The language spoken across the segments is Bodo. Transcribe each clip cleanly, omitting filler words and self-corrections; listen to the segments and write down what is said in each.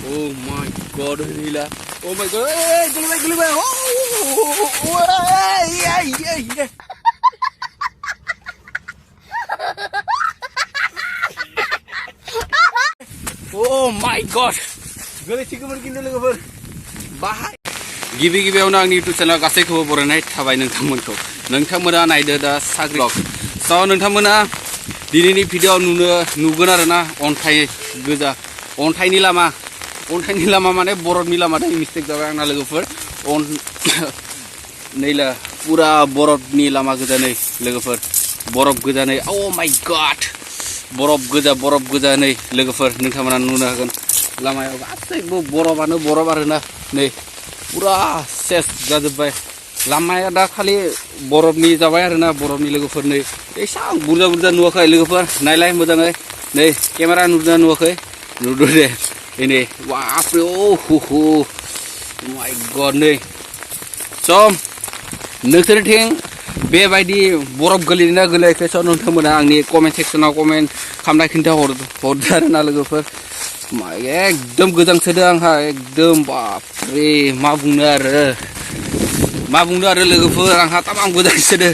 Oh my god, Nila. Oh my god. Hey, gelap. Oh, hey. Oh my god. Gelap sih kemarin logofer. Bahaya. गिबियावनो आंनि YouTube चेनेल गासैखौबो बरायनाय थाबाय नोंथांमोनखौ नोंथांमोना नायदो दा साग्रिट स नोंथांमोना दिनैनि भिडिअ नुगोन आरोना अन्थाइ गोजा अन्थाइनि लामा माने बरफनि लामा दै मिस्टेक जाबाय आंना लोगोफोर नैला पुरा बरफनि लामा गोजा नै लोगोफोर बरफ गोजा नै ओ माय गॉड बरफ गोजा नै लोगोफोर नोंथांमोना नुनो हागोन लामायाव गासैबो बरफानो बरफ आरोना नै पुरा सेस जाजोब्बाय लामाया दा खालि बरफनि जाबाय आरोना बरफनि लोगोफोर नै एसां बुरजा नुवाखै लोगोफोर नायलाय मोजाङै नै केमेरा नुवाखै नुदो दे ini बापरे हो माय गॉड नै सम नोंसोरथिं बेबायदि बरफ गोलैना गोलैयाखै स नोंथांमोना आंनि कमेन्ट सेक्सनाव कमेन्ट खालामना खिन्था हरदो आरोना लोगोफोर एकदम गोजांसोदो आंहा एकदम बापरे मा बुंनो आरो लोगोफोर आंहा तामाम गोजांसोदो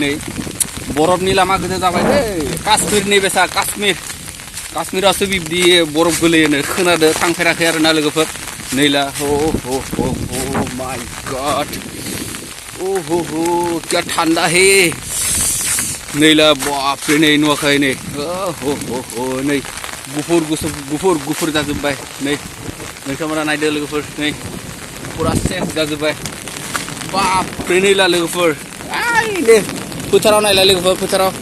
नै बरफनि लामा गोजा जाबाय दै काश्मीरनि बेसा काश्मीरावसो बिब्दि बरफ गोलैयोनो खोनादो थांफेराखै आरोना लोगोफोर नैला हो माय गॉड हो क्या ठंडा है नैला बापरे नै नुवाखै नै हो नै गुफुर जाजोब्बाय नै नोंथांमोना नायदो लोगोफोर नै पुरा सेस जाजोब्बाय बापरे नैला लोगोफोर नै फोथाराव नायला लोगोफोर फोथाराव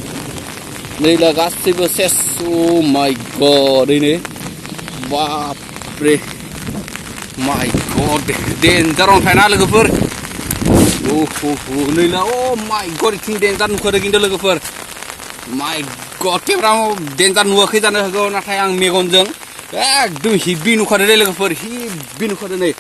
नैला गासैबो सेस ओ माय गॉड नै बापरे माय गॉड डेन्जार अन्थाइ ना लोगोफोर नैला ओ माय गॉड इथिं डेन्जार नुखादों खिन्थु लोगोफोर माय गॉड केमेरायाव डेन्जार नुवाखै जानो हागौ नाथाय आं मेगनजों एकदम हिबि नुखादों दै लोगोफोर हिबि नुखादों नै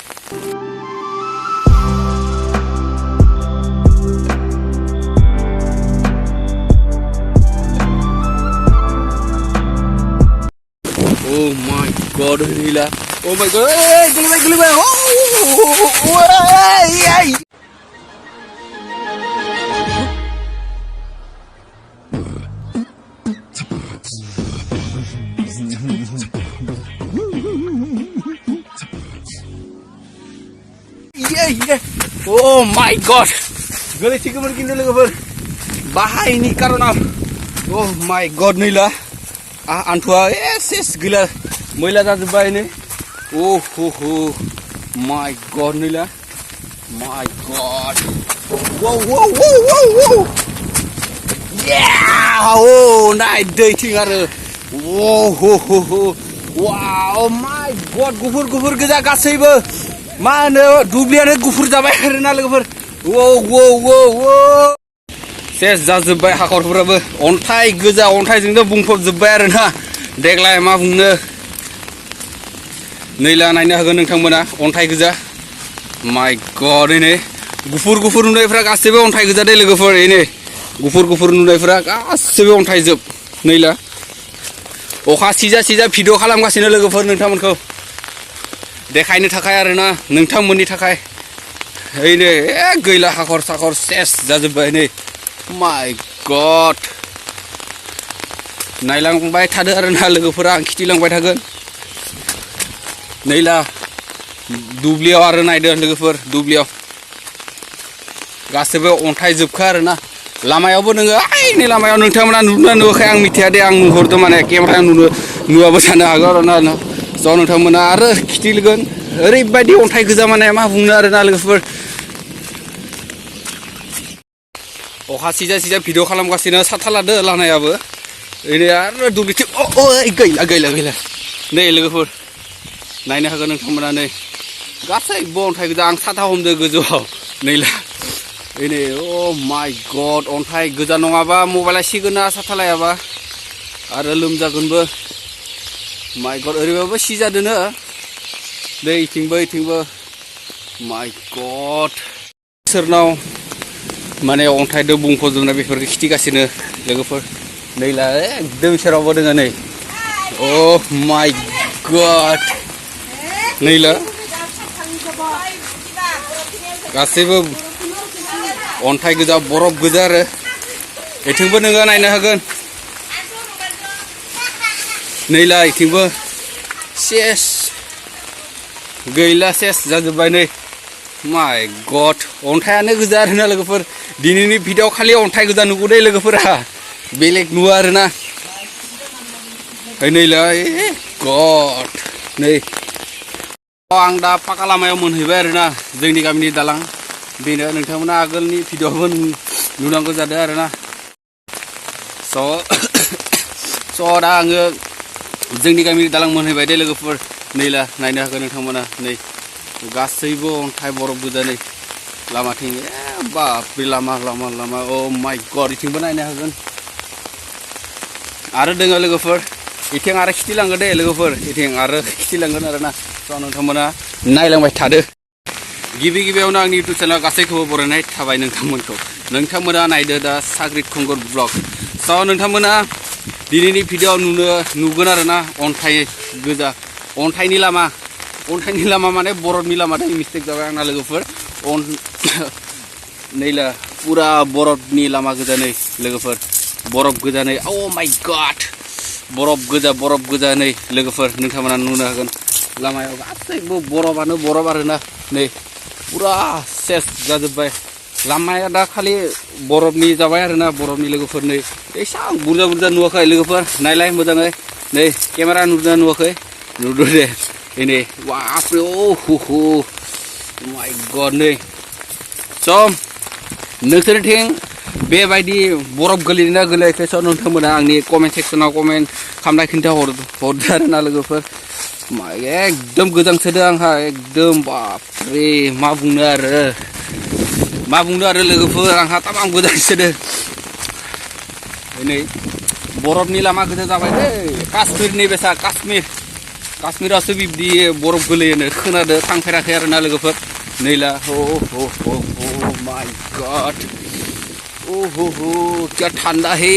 Oh my god, Nila. Oh my god. Hey, gelap. Oh, hey. Yeah. Oh my god. Gelap sih kemarin logofer. Bahaya ini karena oh my god, Nila. आंथुआ सेस गैला मैला जाजोब्बाय नै हो माय गॉड नैला माय गॉड wow yeah oh नाय दैथिं आरो हो wow माय गॉड गुफुर गोजा गासैबो मा होनो दुब्लियानो गुफुर जाबाय आरोना लोगोफोर wow सेस जाजोब्बाय हाखरफोराबो अन्थाइ गोजा अन्थाइजोंनो बुंफबजोब्बाय आरोना देग्लाय मा बुंनो नैला नायनो हागोन नोंथांमोना अन्थाइ गोजा माय गॉड नै गुफुर नुनायफ्रा गासैबो अन्थाइ गोजा दै लोगोफोर नै गुफुर नुनायफ्रा गासैबो अन्थाइजोब नैला अखा सिजा भिडिअ खालामगासिनो लोगोफोर नोंथांमोनखौ देखायनो थाखाय आरोना नोंथांमोननि थाखाय नै गैला हाखर साखर सेस जाजोब्बाय नै माय गॉड नायलांबाय थादो आरोना लोगोफोरा आं खिथिलांबाय थागोन नैला दुब्लियाव आरो नायदो लोगोफोर दुब्लियाव गासैबो अन्थाइ जोबखा आरोना लामायावबो नोङो नै लामायाव नोंथांमोना नुवाखै आं मिथिया दे आं नुहरदों माने केमेरायाव नुवाबो जानो हागौ आरोना स नोंथांमोना आरो खिथिगोन ओरैबायदि अन्थाइ गोजा माने मा बुंनो आरोना लोगोफोर अखा सिजा भिडिअ खालामगासिनो साथा लादो लानायाबो ओरै आरो दुब्लिथिं गैला नै लोगोफोर नायनो हागोन नोंथांमोना नै गासैबो अन्थाइ गोजा आं साथा हमदो गोजौआव नैला नै ओ माय गॉड अन्थाइ गोजा नङाबा मबाइला सिगोन ना साथा लायाबा आरो लोमजागोनबो माय गॉड ओरैबाबो सिजादोनो दै इथिंबो माय गॉड सोरनाव माने अन्थाइदो बुंफबजोबनाय बेफोरखौ खिथिगासिनो लोगोफोर नैला एकदम सेरावबो दोङो नै ओ माय god नैला गासैबो अन्थाइ गोजा बरफ गोजा आरो एथिंबो नोङो नायनो हागोन नैला एथिंबो सेस गैला सेस जाजोब्बाय नै माय गड अन्थायानो गोजा आरोना लोगोफोर दिनैनि भिडिअ खालि अन्थाइ गोजा नुगौदे लोगोफोरा बेलेग नुवा आरोना नैला गड नै आं दा पाका लामायाव मोनहैबाय आरोना जोंनि गामिनि दालां बेनो नोंथांमोना आगोलनि भिडिअबो नुनांगौ जादों आरोना स' दा आङो जोंनि गामिनि दालां मोनहैबाय दे लोगोफोर नैला नायनो हागोन नोंथांमोना नै गासैबो अन्थाइ बरफ गोजा नै लामाथिं बापरे लामा अ माय गड इथिंबो नायनो हागोन आरो दोङो लोगोफोर इथिं आरो खिथिलांगोन दे लोगोफोर इथिं आरो खिथिलांगोन आरोना स' नोंथांमोना नायलांबाय थादो गिबियावनो आंनि इउटुब चेनेलाव गासैखौबो बरायनाय थाबाय नोंथांमोना नायदो दा साग्रिट खुंगुर ब्लग स' नोंथांमोना दिनैनि भिडिअ नुगोन आरोना अन्थाइ गोजा अन्थाइनि लामा माने बरफनि लामा दै मिस्टेक जाबाय आंना लोगोफोर नैला पुरा बरफनि लामा गोजा नै लोगोफोर बरफ गोजा नै अ माय गड बरफ गोजा नै लोगोफोर नोंथांमोना नुनो हागोन लामायाव गासैबो बरफानो बरफ आरोना नै पुरा सेस जाजोब्बाय लामाया दा खालि बरफनि जाबाय आरोना बरफनि लोगोफोर नै एसां बुरजा नुवाखै लोगोफोर नायलाय मोजाङै नै केमेरा नुवाखै नुदो दे नै बापरे हो माय गड नै स' नोंसोरनिथिं बेबायदि बरफ गोलैना गोलैयाखै स' नोंथांमोना आंनि कमेन्ट सेक्सनाव कमेन्ट खालामना खिन्था हरदो आरोना लोगोफोर एकदम गोजांसोदो आंहा एकदम बापरे मा बुंनो आरो लोगोफोर आंहा तामाम गोजांसोदो नै बरफनि लामा गोजा जाबाय दै काश्मीरनि बेसा काश्मीरावसो बिब्दि बरफ गोलैयोनो खोनादो थांफेराखै आरोना लोगोफोर नैला माय गड क्या ठंडा है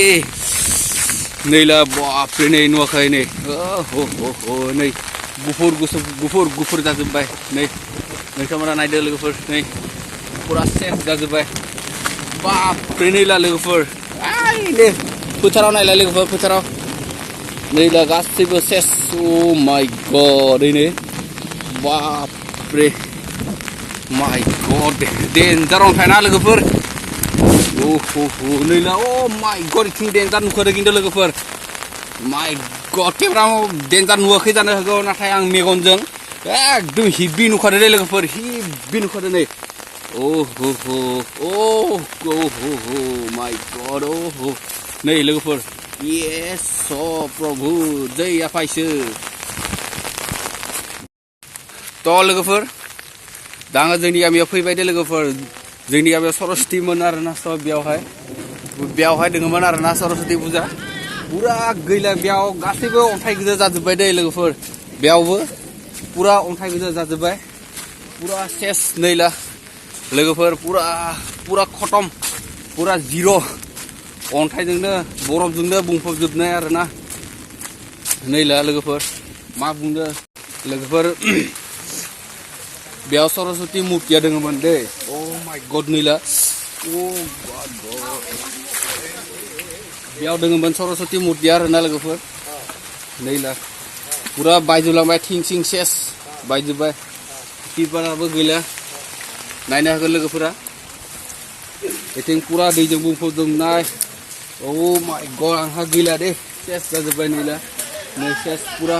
नैला बापरे नै नुवाखै नै नै गुफुर जाजोब्बाय नै नोंथांमोना नायदो लोगोफोर नै पुरा सेस जाजोब्बाय बापरे नैला लोगोफोर नै फोथाराव नायला लोगोफोर फोथाराव नैला गासैबो सेस अ माय गड नै बापरे माय गड डेन्जार अन्थाइ ना लोगोफोर नैला अ माय गड इथिं डेन्जार नुखादों खिन्थु लोगोफोर माय गड केमेरायाव डेन्जार नुवाखै जानो हागौ नाथाय आं मेगनजों एकदम हिबि नुखादों दे लोगोफोर हिबि नुखादों नै माय गड नै लोगोफोर येस प्रभु जै आफा इसोर थ' लोगोफोर दा आङो जोंनि गामियाव फैबाय दे लोगोफोर जोंनि गामियाव सरस्वतीमोन आरोना स' बेयावहाय दोङोमोन आरोना सरस्वती फुजा पुरा गैला बेयाव गासैबो अन्थाइ गोजा जाजोब्बाय दे लोगोफोर बेयावबो पुरा अन्थाइ गोजा जाजोब्बाय पुरा सेस नैला लोगोफोर पुरा खतम पुरा जिर' अन्थाइजोंनो बरफजोंनो बुंफबजोबनाय आरोना नैला लोगोफोर मा बुंदो लोगोफोर बेयाव सरस्वती मुर्तिया दोङोमोन दे अ माय गड नैला बेयाव दोङोमोन सरस्वती मुर्तिया आरोना लोगोफोर नैला पुरा बायजोबलांबाय थिं सिं सेस बायजोब्बाय टिपाराबो गैला नायनो हागोन लोगोफोरा बिथिं पुरा दैजों बुंफबजोबनाय अ माय गड आंहा गैला दे सेस जाजोब्बाय नैला नै सेस पुरा